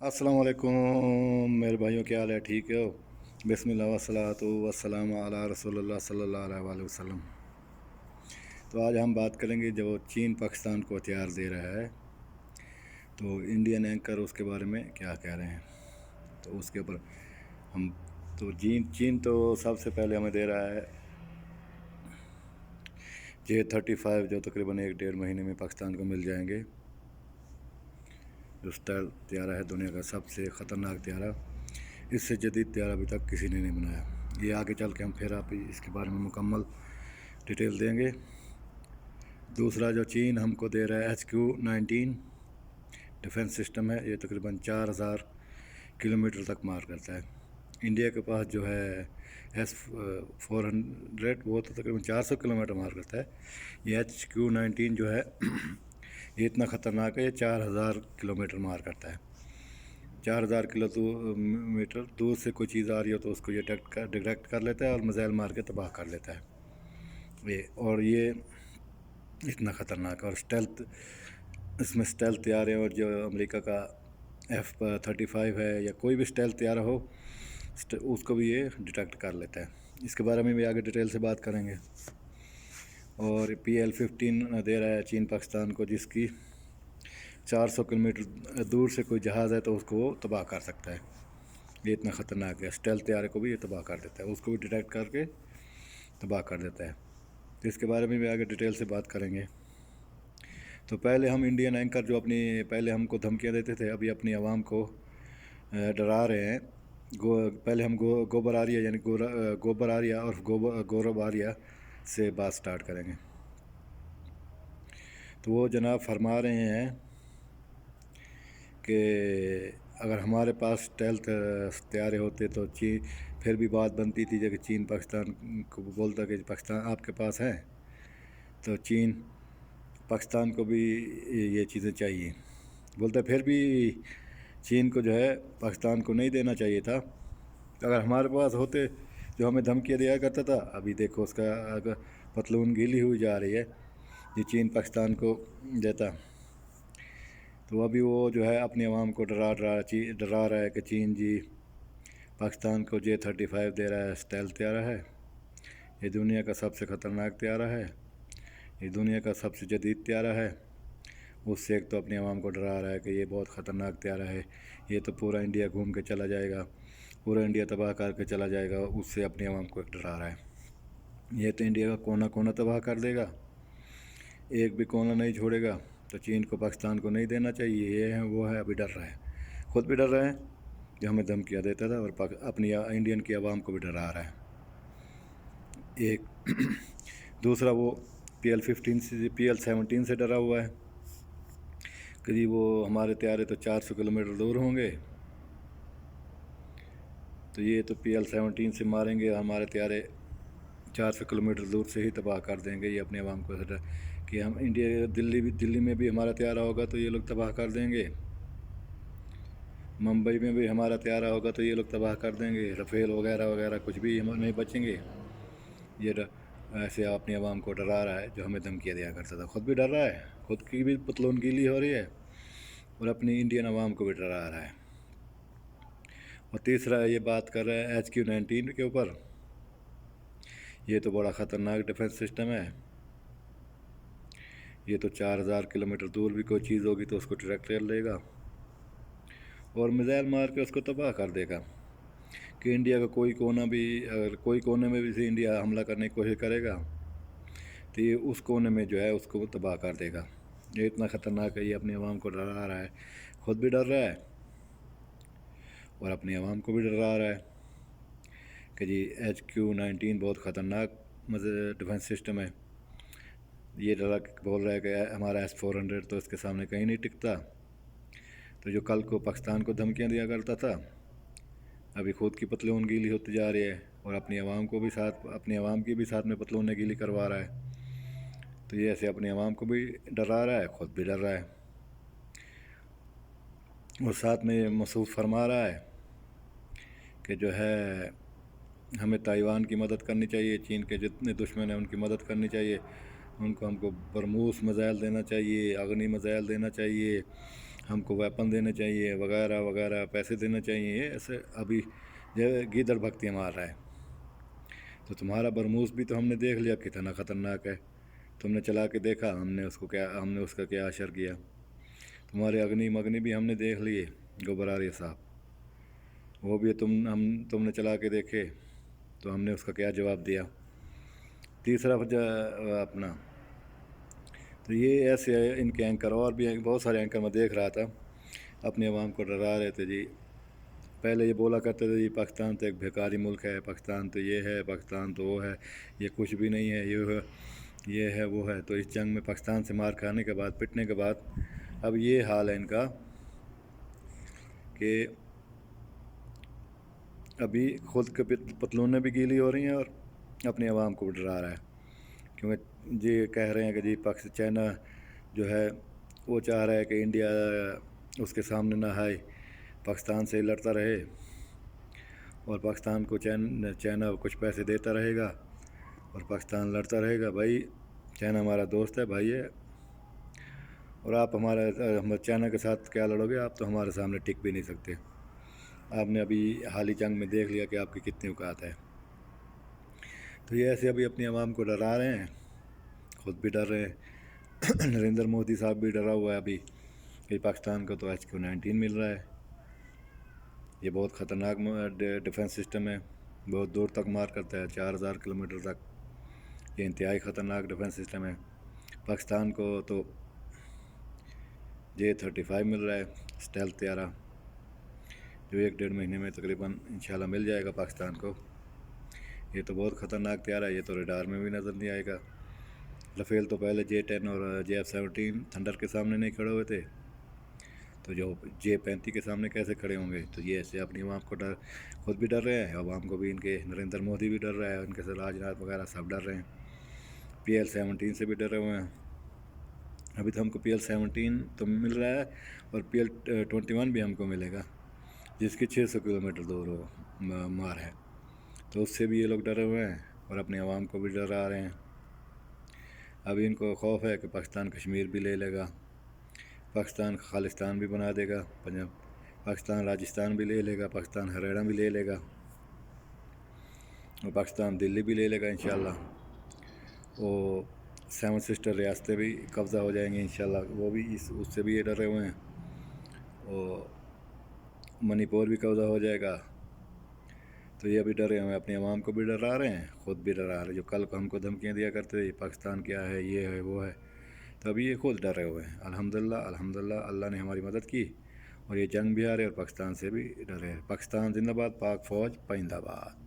अस्सलाम वालेकुम मेरे भाइयों, क्या हाल है? ठीक हो? बिस्मिल्लाह वस्सलातु वस्सलामु अला रसूलिल्लाह सल्लल्लाहु अलैहि वसल्लम। तो आज हम बात करेंगे जो चीन पाकिस्तान को हथियार दे रहा है, तो इंडियन एंकर उसके बारे में क्या कह रहे हैं, तो उसके ऊपर हम तो चीन चीन तो सबसे पहले हमें दे रहा है J-35, जो तकरीबन 1-1.5 महीने में पाकिस्तान को मिल जाएंगे। जो स्टाइल तैयारा है दुनिया का सबसे ख़तरनाक तैयारा, इससे जदीद तैयारा अभी तक किसी ने नहीं बनाया। ये आगे चल के हम फिर आप इसके बारे में मुकम्मल डिटेल देंगे। दूसरा जो चीन हमको दे रहा है HQ-19 डिफेंस सिस्टम है, ये तकरीबन 4000 किलोमीटर तक मार करता है। इंडिया के पास जो है S-400, वो तो तकरीबन 400 किलोमीटर मार करता है। ये HQ-19 जो है ये इतना ख़तरनाक है, ये 4000 किलोमीटर मार करता है। 4000 किलोमीटर दूर से कोई चीज़ आ रही हो तो उसको ये डिटेक्ट कर लेता है और मिसाइल मार के तबाह कर लेता है। ये इतना ख़तरनाक है। और स्टेल्थ, इसमें स्टेल्थ तैयार है, और जो अमेरिका का F-35 है या कोई भी स्टेल्थ तैयार हो उसको भी ये डिटेक्ट कर लेता है। इसके बारे में भी आगे डिटेल से बात करेंगे। और PL-15 दे रहा है चीन पाकिस्तान को, जिसकी 400 किलोमीटर दूर से कोई जहाज़ है तो उसको वो तबाह कर सकता है। ये इतना ख़तरनाक है। स्टेल्थ तैयारे को भी ये तबाह कर देता है, उसको भी डिटेक्ट करके तबाह कर देता है। तो इसके बारे में भी आगे डिटेल से बात करेंगे। तो पहले हम इंडियन एंकर जो पहले हमको धमकियां देते थे, अभी अपनी आवाम को डरा रहे हैं। पहले हम गोबर आरिया यानी गोबर आरिया और गौरव आरिया से बात स्टार्ट करेंगे। तो वो जनाब फरमा रहे हैं कि अगर हमारे पास स्टेल्थ हथियारे होते तो फिर भी बात बनती थी, जब चीन पाकिस्तान को बोलता कि पाकिस्तान आपके पास है, तो चीन पाकिस्तान को भी ये चीज़ें चाहिए। बोलता फिर भी चीन को जो है पाकिस्तान को नहीं देना चाहिए था। अगर हमारे पास होते, जो हमें धमकियाँ दिया करता था, अभी देखो उसका अगर पतलून गीली हुई जा रही है, ये चीन पाकिस्तान को देता। तो अभी वो जो है अपनी आवाम को डरा रहा है कि चीन जी पाकिस्तान को J-35 दे रहा है, स्टेल्थ तैयारा है, ये दुनिया का सबसे ख़तरनाक तैयारा है, ये दुनिया का सबसे जदीद तैयारा है। उससे एक तो अपनी आवाम को डरा रहा है कि ये बहुत ख़तरनाक तैयारा है, ये तो पूरा इंडिया घूम के चला जाएगा, पूरा इंडिया तबाह करके चला जाएगा। उससे अपनी आवाम को डरा रहा है, ये तो इंडिया का कोना कोना तबाह कर देगा, एक भी कोना नहीं छोड़ेगा। तो चीन को पाकिस्तान को नहीं देना चाहिए, ये है वो है। अभी डर रहा है, खुद भी डर रहा है, जो हमें धमकियाँ देता था, और अपनी इंडियन की आवाम को भी डरा रहा है। एक दूसरा वो PL-17 से डरा हुआ है कि वो हमारे तैयारे तो 400 किलोमीटर दूर होंगे, तो ये तो PL-17 से मारेंगे, हमारे तैयारे 400 किलोमीटर दूर से ही तबाह कर देंगे। ये अपनी आवाम को कि हम दिल्ली में भी हमारा तैयारा होगा तो ये लोग तबाह कर देंगे, मुंबई में भी हमारा तैयारा होगा तो ये लोग तबाह कर देंगे, रफ़ेल वगैरह वगैरह कुछ भी हम नहीं बचेंगे। ये ऐसे अपनी आवाम को डरा रहा है, जो हमें धमकियाँ दिया करता था। खुद भी डर रहा है, खुद की भी पतलून गीली हो रही है, और अपनी इंडियन आवाम को भी डरा रहा है। और तीसरा ये बात कर रहा है HQ-19 के ऊपर। ये तो बड़ा ख़तरनाक डिफेंस सिस्टम है, ये तो 4000 किलोमीटर दूर भी कोई चीज़ होगी तो उसको ट्रैक कर लेगा और मिसाइल मार के उसको तबाह कर देगा। कि इंडिया का कोई कोना भी, अगर कोई कोने में भी से इंडिया हमला करने की कोशिश करेगा तो ये उस कोने में जो है उसको तबाह कर देगा। ये इतना ख़तरनाक है, ये अपनी आवाम को डरा रहा है, खुद भी डर रहा है और अपनी आवाम को भी डरा रहा है कि जी HQ-19 बहुत ख़तरनाक डिफेंस सिस्टम है। ये डरा बोल रहा है कि हमारा S-400 तो इसके सामने कहीं नहीं टिकता। तो जो कल को पाकिस्तान को धमकियाँ दिया करता था, अभी खुद की पतलून गीली होती जा रही है, और अपनी आवाम की भी साथ में पतलून गीली करवा रहा है। तो ये ऐसे अपनी आवाम को भी डरा रहा है, खुद भी डर रहा है, और साथ में महसूस फरमा रहा है कि जो है हमें ताइवान की मदद करनी चाहिए, चीन के जितने दुश्मन हैं उनकी मदद करनी चाहिए, हमको बरमूस मिसाइल देना चाहिए, अग्नि मिसाइल देना चाहिए, ہم کو ویپن دینے چاہیے وغیرہ وغیرہ، پیسے دینا چاہیے، ایسے ابھی جو گیدڑ بھکتی مار رہا ہے۔ تو تمہارا برموس بھی تو ہم نے دیکھ لیا کتنا خطرناک ہے، تم نے چلا کے دیکھا، ہم نے اس کا کیا اثر کیا۔ تمہارے اگنی مگنی بھی ہم نے دیکھ لیے، گوبراریا صاحب، وہ بھی تم نے چلا کے دیکھے، تو ہم نے اس کا کیا جواب دیا۔ تیسرا اپنا تو یہ ایسے ان کے اینکر اور بھی بہت سارے اینکر میں دیکھ رہا تھا اپنی عوام کو ڈرا رہے تھے جی۔ پہلے یہ بولا کرتے تھے جی پاکستان تو ایک بھیکاری ملک ہے، پاکستان تو یہ ہے، پاکستان تو وہ ہے، یہ کچھ بھی نہیں ہے، یہ ہے وہ ہے۔ تو اس جنگ میں پاکستان سے مار کھانے کے بعد، پٹنے کے بعد، اب یہ حال ہے ان کا کہ ابھی خود کے پتلونیں بھی گیلی ہو رہی ہیں اور اپنی عوام کو بھی ڈرا رہا ہے، کیونکہ جی کہہ رہے ہیں کہ جی چائنا جو ہے وہ چاہ رہا ہے کہ انڈیا اس کے سامنے نہ آئے، پاکستان سے لڑتا رہے، اور پاکستان کو چائنا کچھ پیسے دیتا رہے گا اور پاکستان لڑتا رہے گا۔ بھائی چائنا ہمارا دوست ہے، بھائی ہے، اور آپ چائنا کے ساتھ کیا لڑو گے؟ آپ تو ہمارے سامنے ٹک بھی نہیں سکتے۔ آپ نے ابھی حالی جنگ میں دیکھ لیا کہ آپ کی کتنی اوقات ہے۔ تو یہ ایسے ابھی اپنی عوام کو ڈرا رہے ہیں، خود بھی ڈر رہے ہیں۔ نریندر مودی صاحب بھی ڈرا ہوا ہے ابھی کہ پاکستان کو تو HQ-19 مل رہا ہے، یہ بہت خطرناک ڈیفنس سسٹم ہے، بہت دور تک مار کرتا ہے، 4000 کلومیٹر تک، یہ انتہائی خطرناک ڈیفنس سسٹم ہے۔ پاکستان کو تو J-35 مل رہا ہے، اسٹیلتھ طیارہ، جو 1-1.5 مہینے میں تقریباً انشاءاللہ مل جائے گا پاکستان کو۔ یہ تو بہت خطرناک طیارہ ہے، یہ تو ریڈار میں بھی نظر نہیں آئے گا۔ رفیل تو پہلے J-10 اور J-17 تھنڈر کے سامنے نہیں کھڑے ہوئے تھے، تو جو J-35 کے سامنے کیسے کھڑے ہوں گے؟ تو یہ ایسے اپنی عوام کو خود بھی ڈر رہے ہیں، عوام کو بھی ان کے نریندر مودی بھی ڈر رہا ہے، ان کے راجناتھ وغیرہ سب ڈر رہے ہیں، PL-17 سے بھی ڈرے ہوئے ہیں۔ ابھی تو ہم کو PL-17 تو مل رہا ہے اور PL-21 بھی ہم کو ملے گا، جس کی 600 کلومیٹر دور مار ہے، تو اس سے بھی یہ لوگ ڈرے ہوئے ہیں اور اپنی عوام کو بھی ڈرا رہے ہیں۔ ابھی ان کو خوف ہے کہ پاکستان کشمیر بھی لے لے گا، پاکستان خالستان بھی بنا دے گا، پاکستان راجستھان بھی لے لے گا، پاکستان ہریانہ بھی لے لے گا، اور پاکستان دلی بھی لے لے گا انشاءاللہ، اور 7 سسٹر ریاستیں بھی قبضہ ہو جائیں گے انشاءاللہ، وہ بھی اس سے بھی یہ ڈرے ہوئے ہیں، اور منی پور بھی قبضہ ہو جائے گا۔ تو یہ بھی ڈرے ہوئے ہیں، اپنی عوام کو بھی ڈرا رہے ہیں، خود بھی ڈرا رہے ہیں۔ جو کل کو ہم کو دھمکیاں دیا کرتے تھے پاکستان کیا ہے، یہ ہے وہ ہے، تو ابھی یہ خود ڈرے ہوئے ہیں۔ الحمدللہ اللہ نے ہماری مدد کی اور یہ جنگ بھی ہارے اور پاکستان سے بھی ڈرے۔ پاکستان زندہ باد، پاک فوج پائندہ باد۔